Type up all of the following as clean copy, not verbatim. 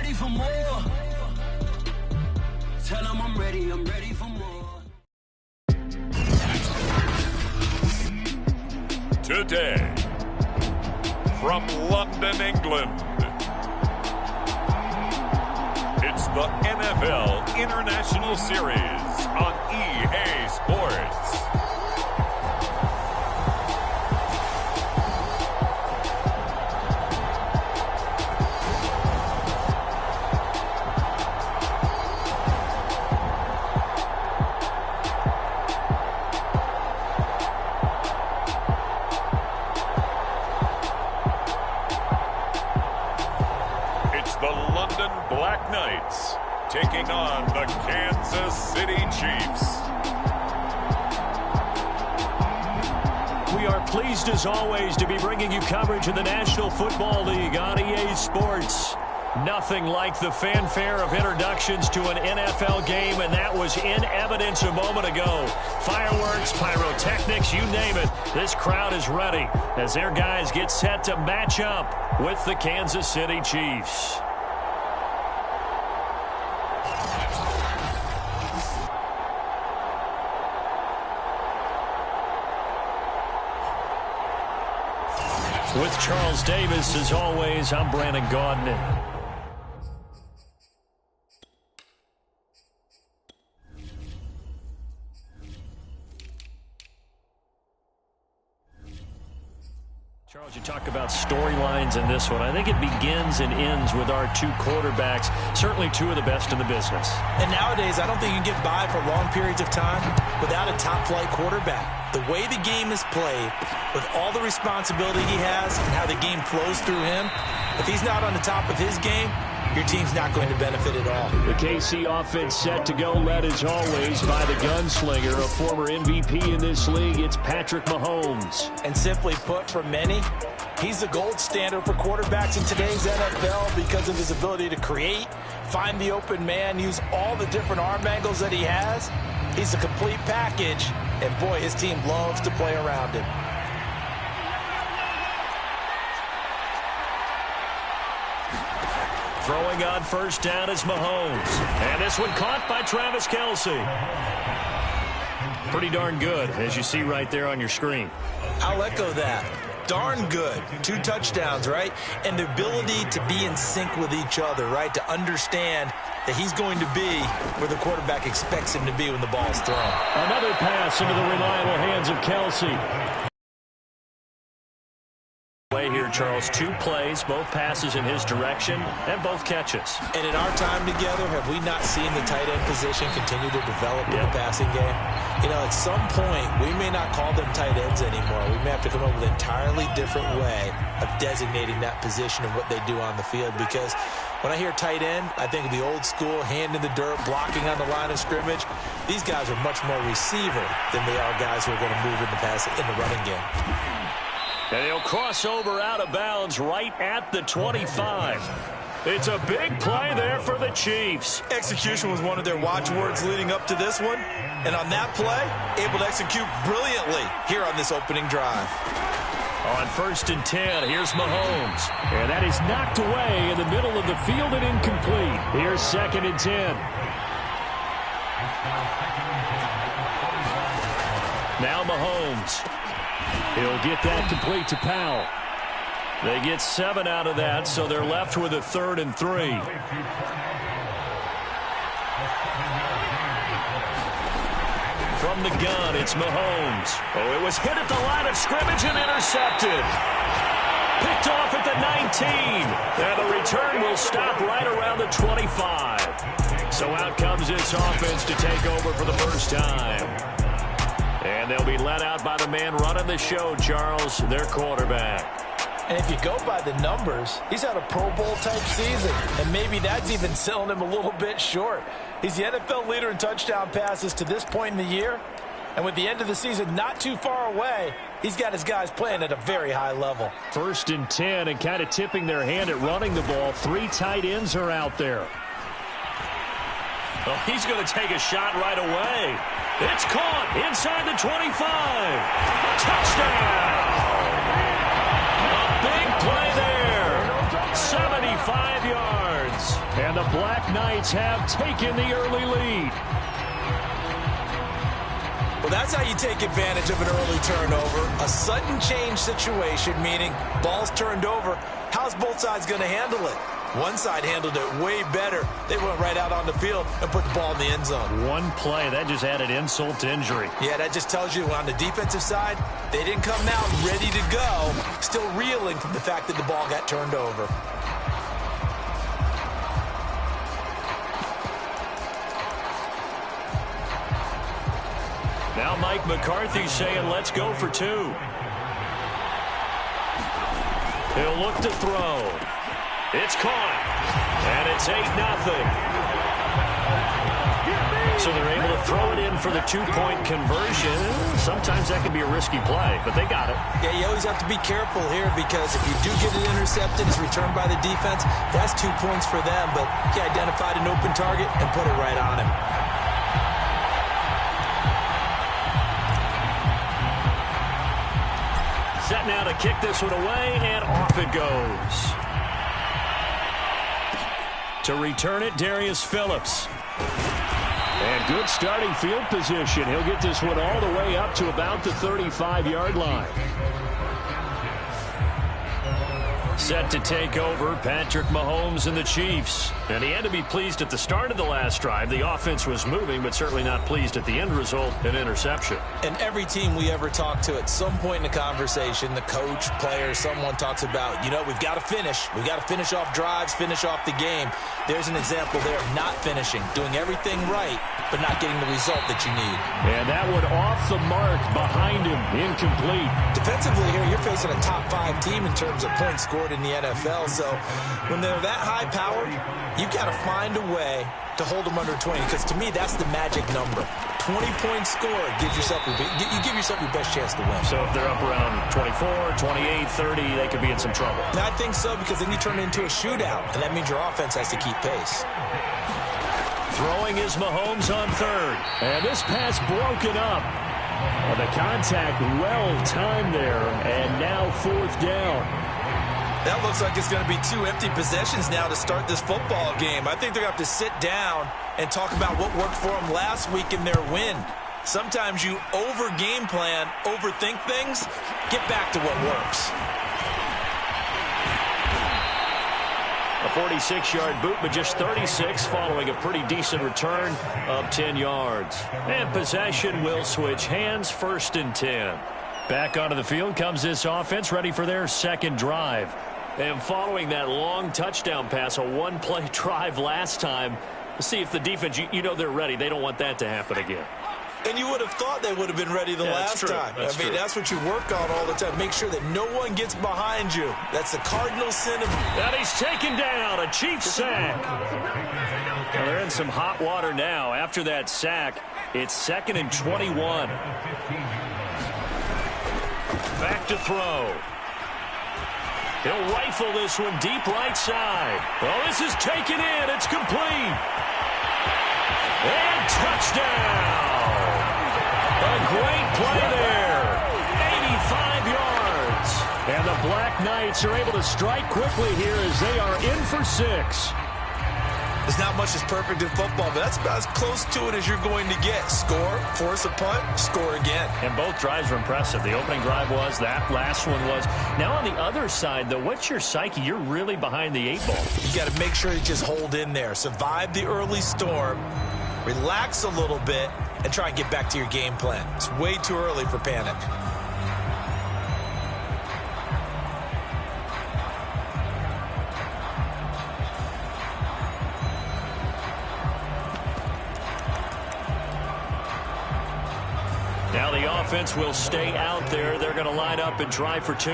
ready for more. Tell them I'm ready for more. Today, from London, England, it's the NFL International Series on EA Sports. Black Knights taking on the Kansas City Chiefs. We are pleased as always to be bringing you coverage of the National Football League on EA Sports. Nothing like the fanfare of introductions to an NFL game, and that was in evidence a moment ago. Fireworks, pyrotechnics, you name it. This crowd is ready as their guys get set to match up with the Kansas City Chiefs. With Charles Davis, as always, I'm Brandon Gaudin. Charles, you talk about storylines in this one. I think it begins and ends with our two quarterbacks, certainly two of the best in the business. And nowadays, I don't think you can get by for long periods of time without a top-flight quarterback. The way the game is played, with all the responsibility he has and how the game flows through him, if he's not on the top of his game, your team's not going to benefit at all. The KC offense set to go, led as always by the gunslinger, a former MVP in this league. It's Patrick Mahomes. And simply put, for many, he's the gold standard for quarterbacks in today's NFL because of his ability to create, find the open man, use all the different arm angles that he has. He's a complete package, and boy, his team loves to play around him. Throwing on first down is Mahomes. And this one caught by Travis Kelce. Pretty darn good, as you see right there on your screen. I'll echo that. Darn good. 2 touchdowns, right? And the ability to be in sync with each other, right? To understand that he's going to be where the quarterback expects him to be when the ball is thrown. Another pass into the reliable hands of Kelce. Here, Charles, 2 plays, both passes in his direction, and both catches. And in our time together, have we not seen the tight end position continue to develop in the passing game? You know, at some point, we may not call them tight ends anymore. We may have to come up with an entirely different way of designating that position and what they do on the field, because when I hear tight end, I think of the old school, hand in the dirt, blocking on the line of scrimmage. These guys are much more receiver than they are guys who are going to move in the running game. And he'll cross over out of bounds right at the 25. It's a big play there for the Chiefs. Execution was one of their watchwords leading up to this one. And on that play, able to execute brilliantly here on this opening drive. On 1st and 10, here's Mahomes. And that is knocked away in the middle of the field and incomplete. Here's 2nd and 10. Now Mahomes. He'll get that complete to Powell. They get 7 out of that, so they're left with a 3rd and 3. From the gun, it's Mahomes. Oh, it was hit at the line of scrimmage and intercepted. Picked off at the 19. And the return will stop right around the 25. So out comes this offense to take over for the first time. And they'll be let out by the man running the show, Charles, their quarterback. And if you go by the numbers, he's had a Pro Bowl-type season. And maybe that's even selling him a little bit short. He's the NFL leader in touchdown passes to this point in the year. And with the end of the season not too far away, he's got his guys playing at a very high level. 1st and 10, and kind of tipping their hand at running the ball. 3 tight ends are out there. Well, he's going to take a shot right away. It's caught inside the 25. Touchdown! A big play there. 75 yards. Knights have taken the early lead. Well, that's how you take advantage of an early turnover. A sudden change situation, meaning ball's turned over. How's both sides going to handle it? One side handled it way better. They went right out on the field and put the ball in the end zone. One play, that just added insult to injury. Yeah, that just tells you on the defensive side, they didn't come out ready to go, still reeling from the fact that the ball got turned over. Now Mike McCarthy saying, let's go for two. He'll look to throw. It's caught. And it's 8-0. So they're able to throw it in for the two-point conversion. Sometimes that can be a risky play, but they got it. Yeah, you always have to be careful here because if you do get it intercepted, it's returned by the defense, that's 2 points for them. But he identified an open target and put it right on him. Set now to kick this one away, and off it goes. To return it, Darius Phillips. And good starting field position. He'll get this one all the way up to about the 35-yard line. Set to take over, Patrick Mahomes and the Chiefs. And he had to be pleased at the start of the last drive. The offense was moving, but certainly not pleased at the end result, an interception. And every team we ever talk to at some point in the conversation, the coach, player, someone talks about, you know, we've got to finish. We've got to finish off drives, finish off the game. There's an example there of not finishing, doing everything right, but not getting the result that you need. And that one off the mark behind him, incomplete. Defensively here, you're facing a top 5 team in terms of points scored in the NFL. So when they're that high powered, you've got to find a way to hold them under 20, because to me, that's the magic number. 20 points scored gives yourself you give yourself your best chance to win. So if they're up around 24, 28, 30, they could be in some trouble. And I think so, because then you turn it into a shootout, and that means your offense has to keep pace. Throwing is Mahomes on third. And this pass broken up. The contact well timed there, and now fourth down. That looks like it's going to be 2 empty possessions now to start this football game. I think they're going to have to sit down and talk about what worked for them last week in their win. Sometimes you over-game plan, overthink things, get back to what works. A 46-yard boot, but just 36 following a pretty decent return of 10 yards. And possession will switch hands, 1st and 10. Back onto the field comes this offense, ready for their second drive. And following that long touchdown pass, a one-play drive last time, let's see if the defense, you know they're ready. They don't want that to happen again. And you would have thought they would have been ready the last time. I mean, that's what you work on all the time. Make sure that no one gets behind you. That's the cardinal sin of... And he's taken down, a Chiefs sack. Well, they're in some hot water now. After that sack, it's 2nd and 21. Back to throw. He'll rifle this one deep right side. Oh, this is taken in. It's complete. And touchdown. A great play there. 85 yards. And the Black Knights are able to strike quickly here as they are in for 6. There's not much that's perfect in football, but that's about as close to it as you're going to get. Score, force a punt, score again. And both drives were impressive. The opening drive was, that last one was. Now on the other side, though, what's your psyche? You're really behind the 8 ball. You got to make sure you just hold in there. Survive the early storm, relax a little bit, and try and get back to your game plan. It's way too early for panic. Now the offense will stay out there. They're going to line up and try for 2.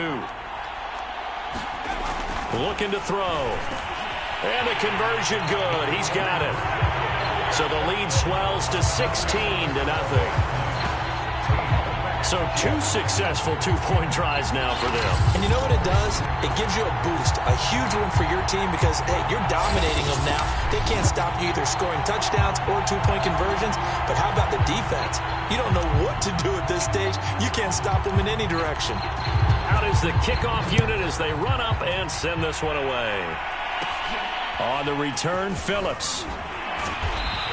Looking to throw. And the conversion good. He's got it. So the lead swells to 16-0. So 2 successful 2-point tries now for them. And you know what it does? It gives you a boost, a huge one for your team because, hey, you're dominating them now. They can't stop you either scoring touchdowns or 2-point conversions. But how about the defense? You don't know what to do at this stage. You can't stop them in any direction. Out is the kickoff unit as they run up and send this one away. On the return, Phillips.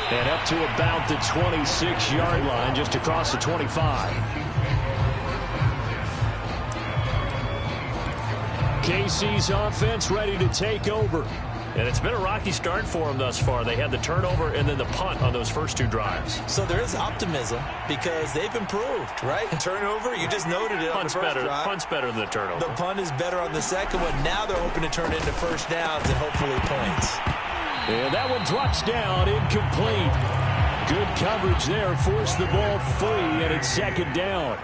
And up to about the 26-yard line, just across the 25. KC's offense ready to take over. And it's been a rocky start for them thus far. They had the turnover and then the punt on those first 2 drives. So there is optimism because they've improved, right? Turnover, you just noted it on the first drive. Punt's better than the turnover. The punt is better on the second one. Now they're hoping to turn it into first downs and hopefully points. And that one drops down, incomplete. Good coverage there, forced the ball free, and it's second down.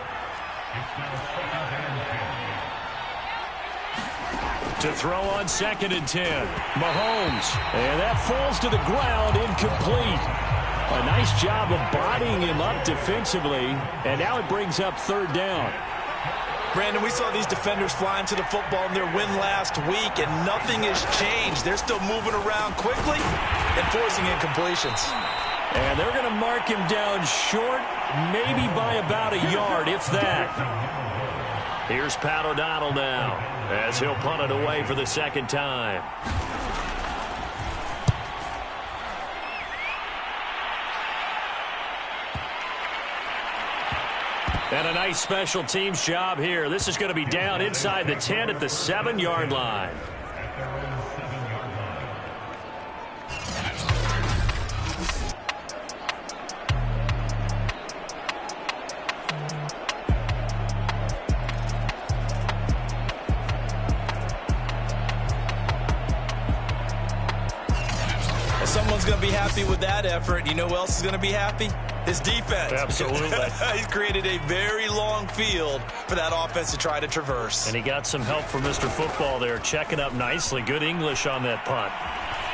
To throw on 2nd and 10. Mahomes. And that falls to the ground, incomplete. A nice job of bodying him up defensively. And now it brings up 3rd down. Brandon, we saw these defenders flying to the football in their win last week, and nothing has changed. They're still moving around quickly and forcing incompletions. And they're going to mark him down short, maybe by about a yard, if that. Here's Pat O'Donnell now, as he'll punt it away for the 2nd time. And a nice special teams job here. This is going to be down inside the 10 at the 7-yard line. Someone's going to be happy with that effort. You know who else is going to be happy? His defense. Absolutely. He's created a very long field for that offense to try to traverse. And he got some help from Mr. Football there, checking up nicely. Good English on that punt.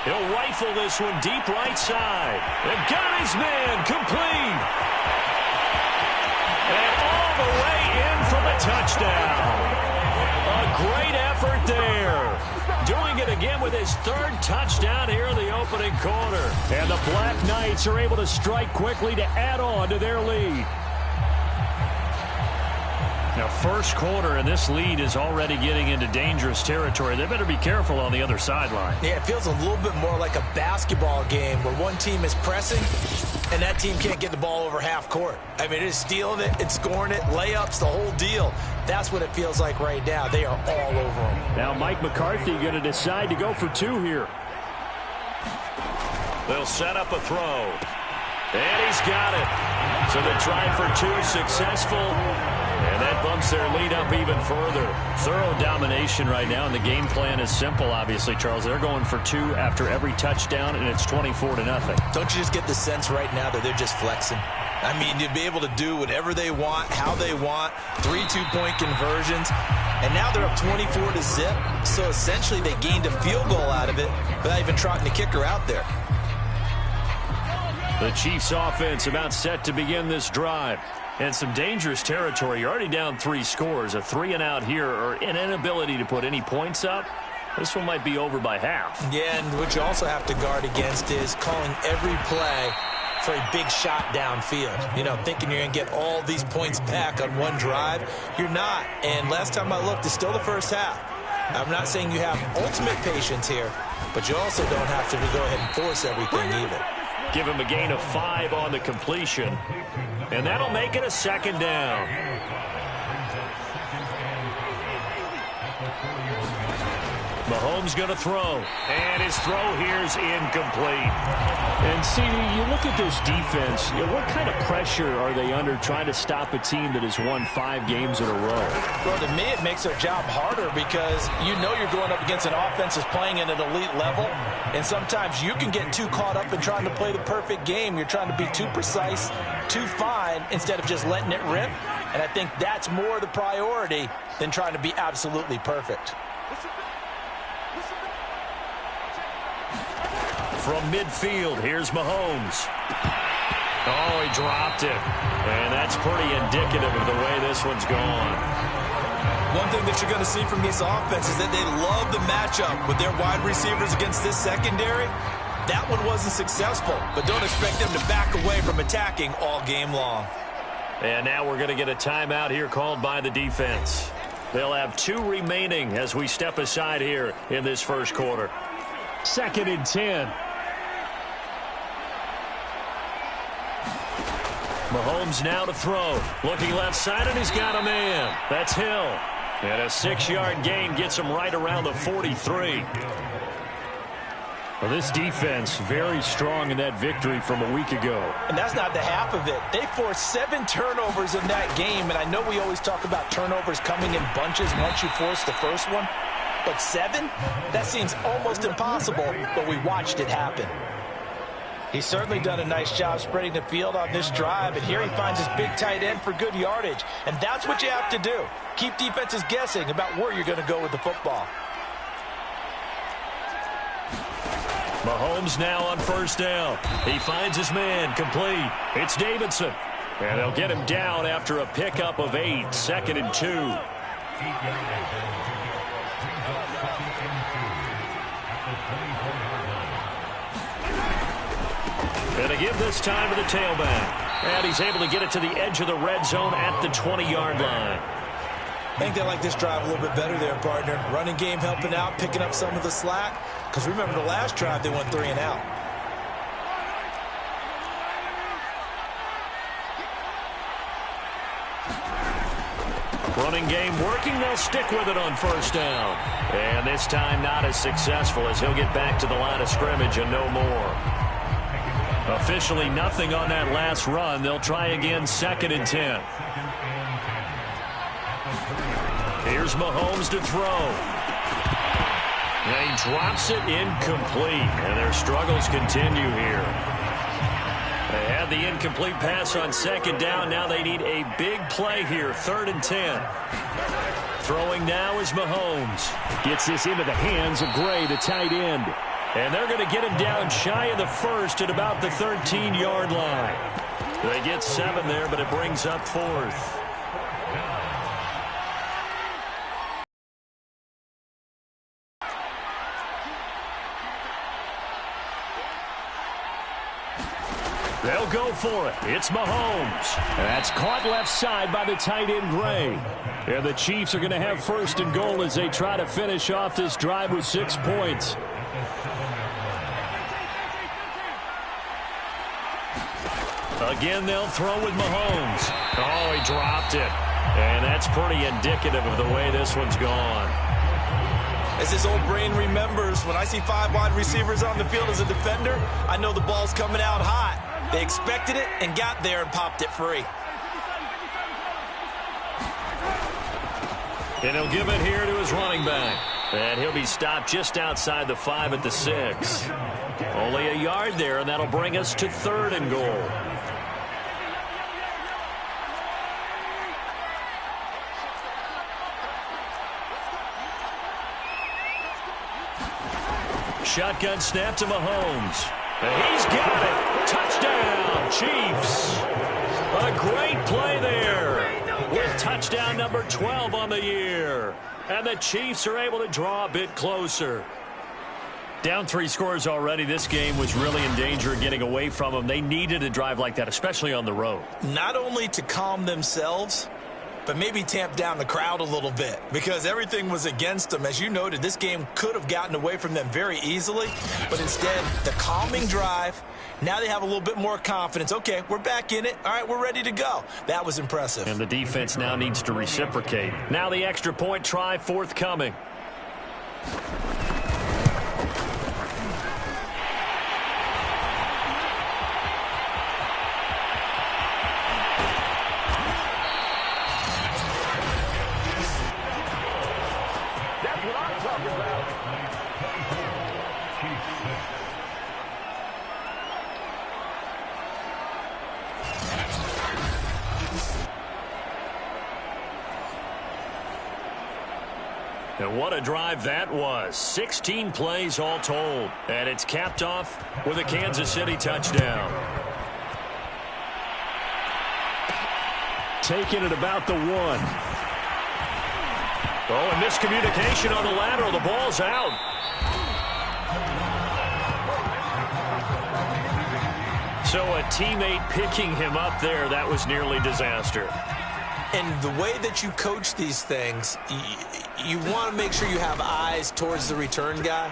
He'll rifle this one deep right side. And got his man complete. And all the way in for the touchdown. A great effort there. Doing it again with his 3rd touchdown here in the opening quarter. And the Black Knights are able to strike quickly to add on to their lead. Now, first quarter, and this lead is already getting into dangerous territory. They better be careful on the other sideline. Yeah, it feels a little bit more like a basketball game where one team is pressing and that team can't get the ball over half court. I mean, it's stealing it, it's scoring it, layups, the whole deal. That's what it feels like right now. They are all over them. Now Mike McCarthy going to decide to go for 2 here. They'll set up a throw. And he's got it. So the try for 2 successful. And that bumps their lead up even further. Thorough domination right now, and the game plan is simple, obviously, Charles. They're going for 2 after every touchdown, and it's 24-0. Don't you just get the sense right now that they're just flexing? I mean, to be able to do whatever they want, how they want, 3 two-point conversions, and now they're up 24-0. So essentially they gained a field goal out of it without even trotting the kicker out there. The Chiefs offense about set to begin this drive. And some dangerous territory. You're already down 3 scores. A 3-and-out here, or an inability to put any points up. This one might be over by half. Yeah, and what you also have to guard against is calling every play for a big shot downfield. You know, thinking you're going to get all these points back on one drive. You're not. And last time I looked, it's still the first half. I'm not saying you have ultimate patience here, but you also don't have to go ahead and force everything either. Give him a gain of 5 on the completion. And that'll make it a 2nd down. Mahomes going to throw. And his throw here's incomplete. And, CD, you look at this defense, what kind of pressure are they under trying to stop a team that has won 5 games in a row? Well, to me, it makes their job harder because you know you're going up against an offense that's playing at an elite level. And sometimes you can get too caught up in trying to play the perfect game. You're trying to be too precise, too fine, instead of just letting it rip. And I think that's more the priority than trying to be absolutely perfect. From midfield, here's Mahomes. Oh, he dropped it. And that's pretty indicative of the way this one's gone. One thing that you're going to see from this offense is that they love the matchup with their wide receivers against this secondary. That one wasn't successful, but don't expect them to back away from attacking all game long. And now we're going to get a timeout here called by the defense. They'll have 2 remaining as we step aside here in this first quarter. 2nd and 10. Mahomes now to throw. Looking left side, and he's got a man. That's Hill. And a 6-yard gain gets him right around the 43. Well, this defense very strong in that victory from a week ago. And that's not the half of it. They forced 7 turnovers in that game, and I know we always talk about turnovers coming in bunches once you force the first one. But 7? That seems almost impossible, but we watched it happen. He's certainly done a nice job spreading the field on this drive, and here he finds his big tight end for good yardage. And that's what you have to do. Keep defenses guessing about where you're going to go with the football. Mahomes now on first down. He finds his man complete. It's Davidson. And they'll get him down after a pickup of 8, 2nd and 2. And a give this time to the tailback. And he's able to get it to the edge of the red zone at the 20-yard line. I think they like this drive a little bit better there, partner. Running game helping out, picking up some of the slack. Because remember the last drive, they went 3 and out. Running game working. They'll stick with it on first down. And this time not as successful as he'll get back to the line of scrimmage and no more. Officially nothing on that last run. They'll try again 2nd and 10. Here's Mahomes to throw. And he drops it incomplete. And their struggles continue here. They had the incomplete pass on 2nd down. Now they need a big play here. 3rd and 10. Throwing now is Mahomes. Gets this into the hands of Gray, the tight end. And they're going to get him down shy of the first at about the 13-yard line. They get 7 there, but it brings up 4th. They'll go for it. It's Mahomes. That's caught left side by the tight end, Gray. And the Chiefs are going to have 1st and goal as they try to finish off this drive with 6 points. Again, they'll throw with Mahomes. Oh, he dropped it. And that's pretty indicative of the way this one's gone. As his old brain remembers, when I see 5 wide receivers on the field as a defender, I know the ball's coming out hot. They expected it and got there and popped it free. And he'll give it here to his running back. And he'll be stopped just outside the 5 at the 6. Only a yard there, and that'll bring us to 3rd and goal. Shotgun snap to Mahomes. And he's got it. Touchdown, Chiefs. A great play there with touchdown number 12 on the year. And the Chiefs are able to draw a bit closer. Down 3 scores already. This game was really in danger of getting away from them. They needed a drive like that, especially on the road. Not only to calm themselves, but maybe tamp down the crowd a little bit because everything was against them. As you noted, this game could have gotten away from them very easily, but instead, the calming drive, now they have a little bit more confidence. Okay, we're back in it. All right, we're ready to go. That was impressive. And the defense now needs to reciprocate. Now the extra point try forthcoming. And what a drive that was. 16 plays all told. And it's capped off with a Kansas City touchdown. Taking it about the 1. Oh, and miscommunication on the lateral. The ball's out. So a teammate picking him up there, that was nearly disaster. And the way that you coach these things, you want to make sure you have eyes towards the return guy.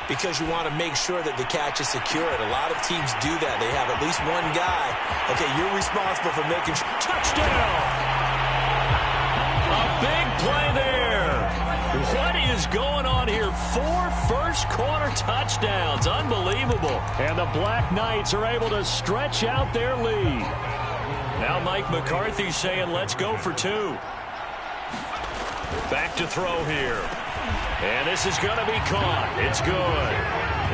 because you want to make sure that the catch is secured. A lot of teams do that. They have at least one guy. Okay, you're responsible for making sure. Touchdown! A big play there. What is going on here? 4 first-quarter touchdowns. Unbelievable. And the Black Knights are able to stretch out their lead. Now Mike McCarthy saying, let's go for 2. Back to throw here. And this is going to be caught. It's good.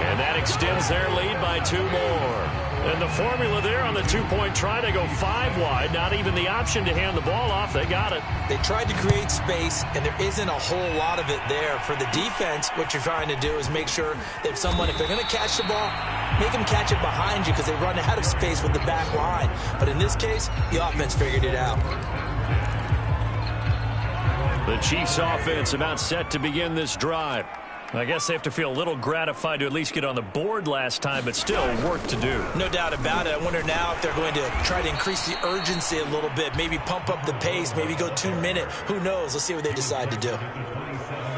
And that extends their lead by 2 more. And the formula there on the 2-point try, they go 5 wide. Not even the option to hand the ball off. They got it. They tried to create space, and there isn't a whole lot of it there. For the defense, what you're trying to do is make sure that if they're going to catch the ball, make them catch it behind you because they run out of space with the back line. But in this case, the offense figured it out. The Chiefs offense about set to begin this drive. I guess they have to feel a little gratified to at least get on the board last time, but still work to do. No doubt about it. I wonder now if they're going to try to increase the urgency a little bit, maybe pump up the pace, maybe go 2-minute. Who knows? Let's see what they decide to do.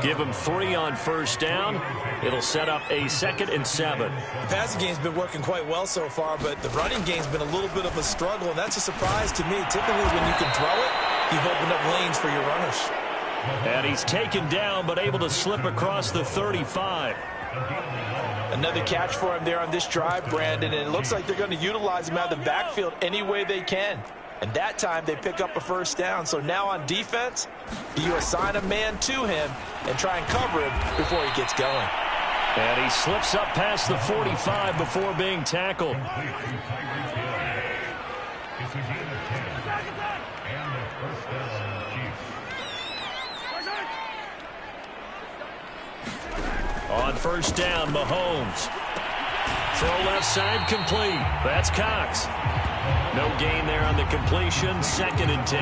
Give them 3 on first down. It'll set up a 2nd and 7. The passing game's been working quite well so far, but the running game's been a little bit of a struggle, and that's a surprise to me. Typically, when you can throw it, you've opened up lanes for your runners. And he's taken down, but able to slip across the 35. Another catch for him there on this drive, Brandon, and it looks like they're going to utilize him out of the backfield any way they can. And that time, they pick up a first down. So now on defense, do you assign a man to him and try and cover him before he gets going? And he slips up past the 45 before being tackled. On first down, Mahomes. Throw left side, complete. That's Cox. No gain there on the completion, 2nd and 10.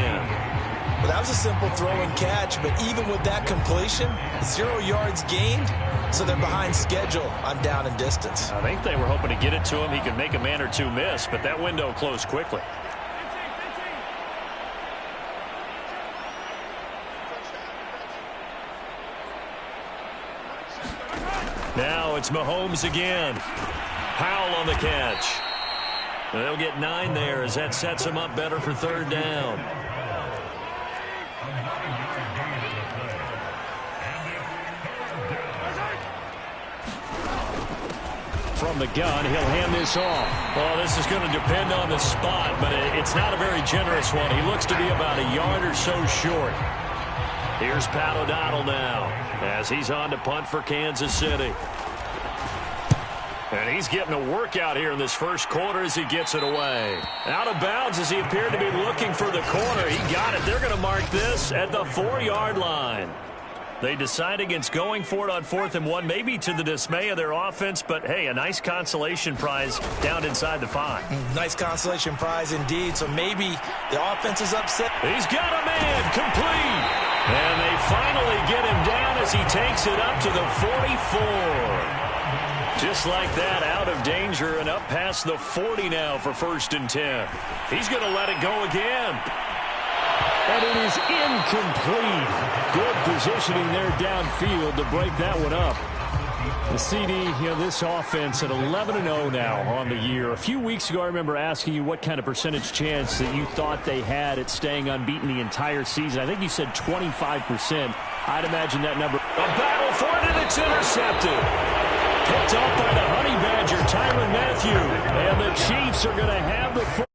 Well, that was a simple throw and catch, but even with that completion, 0 yards gained, so they're behind schedule on down and distance. I think they were hoping to get it to him. He could make a man or 2 miss, but that window closed quickly. Now it's Mahomes again. Powell on the catch. They'll get 9 there as that sets him up better for 3rd down. From the gun, he'll hand this off. Well, this is going to depend on the spot, but it's not a very generous one. He looks to be about a yard or so short. Here's Pat O'Donnell now as he's on to punt for Kansas City. And he's getting a workout here in this first quarter as he gets it away. Out of bounds as he appeared to be looking for the corner. He got it. They're going to mark this at the 4-yard line. They decide against going for it on 4th and 1, maybe to the dismay of their offense, but hey, a nice consolation prize down inside the 5. Nice consolation prize indeed, so maybe the offense is upset. He's got a man, complete. And they finally get him down as he takes it up to the 44. Just like that, out of danger and up past the 40 now for 1st and 10. He's going to let it go again. And it is incomplete. Good positioning there downfield to break that one up. The CD, this offense at 11-0 now on the year. A few weeks ago, I remember asking you what kind of percentage chance that you thought they had at staying unbeaten the entire season. I think you said 25%. I'd imagine that number. A battle for it, and it's intercepted. Picked off by the Honey Badger, Tyrann Mathieu. And the Chiefs are going to have the